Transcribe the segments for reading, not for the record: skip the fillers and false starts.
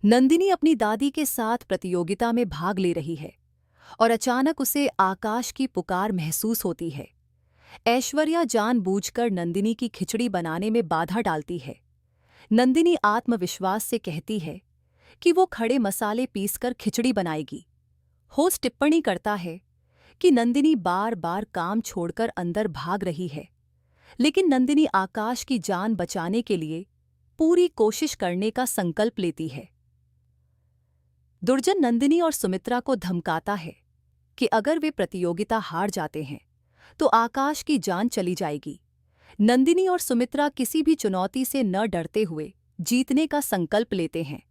नंदिनी अपनी दादी के साथ प्रतियोगिता में भाग ले रही है और अचानक उसे आकाश की पुकार महसूस होती है। ऐश्वर्या जानबूझकर नंदिनी की खिचड़ी बनाने में बाधा डालती है। नंदिनी आत्मविश्वास से कहती है कि वो खड़े मसाले पीसकर खिचड़ी बनाएगी। होस्ट टिप्पणी करता है कि नंदिनी बार बार काम छोड़कर अंदर भाग रही है, लेकिन नंदिनी आकाश की जान बचाने के लिए पूरी कोशिश करने का संकल्प लेती है। दुर्जन नंदिनी और सुमित्रा को धमकाता है कि अगर वे प्रतियोगिता हार जाते हैं तो आकाश की जान चली जाएगी। नंदिनी और सुमित्रा किसी भी चुनौती से न डरते हुए जीतने का संकल्प लेते हैं।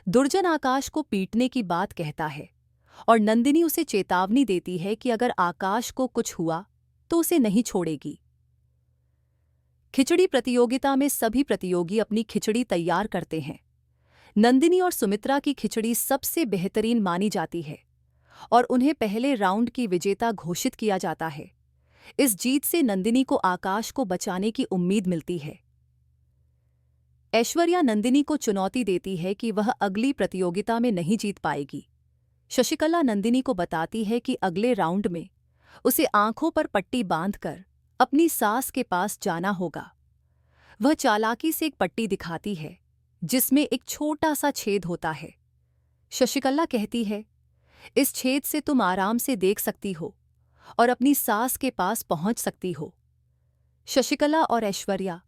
दुर्जन आकाश को पीटने की बात कहता है और नंदिनी उसे चेतावनी देती है कि अगर आकाश को कुछ हुआ तो उसे नहीं छोड़ेगी। खिचड़ी प्रतियोगिता में सभी प्रतियोगी अपनी खिचड़ी तैयार करते हैं। नंदिनी और सुमित्रा की खिचड़ी सबसे बेहतरीन मानी जाती है और उन्हें पहले राउंड की विजेता घोषित किया जाता है। इस जीत से नंदिनी को आकाश को बचाने की उम्मीद मिलती है। ऐश्वर्या नंदिनी को चुनौती देती है कि वह अगली प्रतियोगिता में नहीं जीत पाएगी। शशिकला नंदिनी को बताती है कि अगले राउंड में उसे आंखों पर पट्टी बांधकर अपनी सास के पास जाना होगा। वह चालाकी से एक पट्टी दिखाती है जिसमें एक छोटा सा छेद होता है। शशिकला कहती है, इस छेद से तुम आराम से देख सकती हो और अपनी सास के पास पहुंच सकती हो। शशिकला और ऐश्वर्या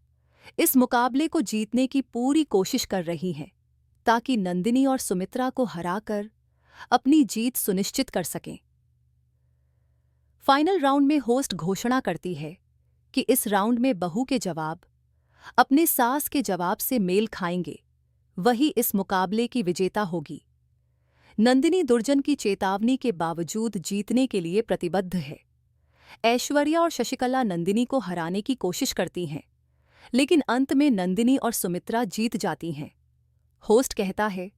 इस मुकाबले को जीतने की पूरी कोशिश कर रही हैं ताकि नंदिनी और सुमित्रा को हराकर अपनी जीत सुनिश्चित कर सकें। फाइनल राउंड में होस्ट घोषणा करती है कि इस राउंड में बहू के जवाब अपने सास के जवाब से मेल खाएंगे, वही इस मुकाबले की विजेता होगी। नंदिनी दुर्जन की चेतावनी के बावजूद जीतने के लिए प्रतिबद्ध है। ऐश्वर्या और शशिकला नंदिनी को हराने की कोशिश करती हैं, लेकिन अंत में नंदिनी और सुमित्रा जीत जाती हैं। होस्ट कहता है,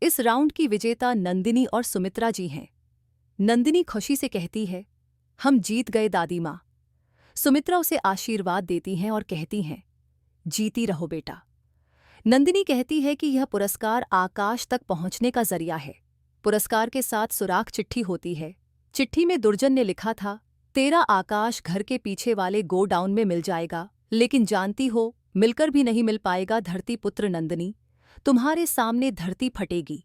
इस राउंड की विजेता नंदिनी और सुमित्रा जी हैं। नंदिनी खुशी से कहती है, हम जीत गए दादी माँ। सुमित्रा उसे आशीर्वाद देती हैं और कहती हैं, जीती रहो बेटा। नंदिनी कहती है कि यह पुरस्कार आकाश तक पहुंचने का जरिया है। पुरस्कार के साथ सुराख चिट्ठी होती है। चिट्ठी में दुर्जन ने लिखा था, तेरा आकाश घर के पीछे वाले गोडाउन में मिल जाएगा, लेकिन जानती हो मिलकर भी नहीं मिल पाएगा धरती पुत्र नंदिनी। तुम्हारे सामने धरती फटेगी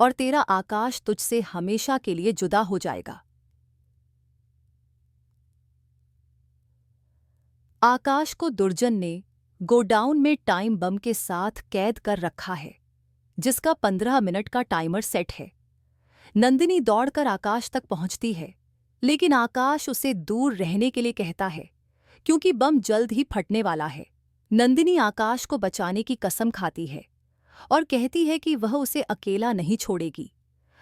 और तेरा आकाश तुझसे हमेशा के लिए जुदा हो जाएगा। आकाश को दुर्जन ने गोडाउन में टाइम बम के साथ कैद कर रखा है, जिसका 15 मिनट का टाइमर सेट है। नंदिनी दौड़कर आकाश तक पहुंचती है, लेकिन आकाश उसे दूर रहने के लिए कहता है क्योंकि बम जल्द ही फटने वाला है। नंदिनी आकाश को बचाने की कसम खाती है और कहती है कि वह उसे अकेला नहीं छोड़ेगी।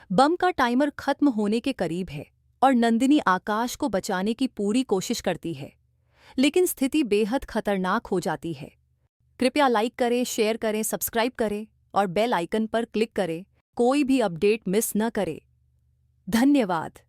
बम का टाइमर खत्म होने के करीब है और नंदिनी आकाश को बचाने की पूरी कोशिश करती है, लेकिन स्थिति बेहद खतरनाक हो जाती है। कृपया लाइक करें, शेयर करें, सब्सक्राइब करें और बेल आइकन पर क्लिक करें, कोई भी अपडेट मिस न करें। धन्यवाद।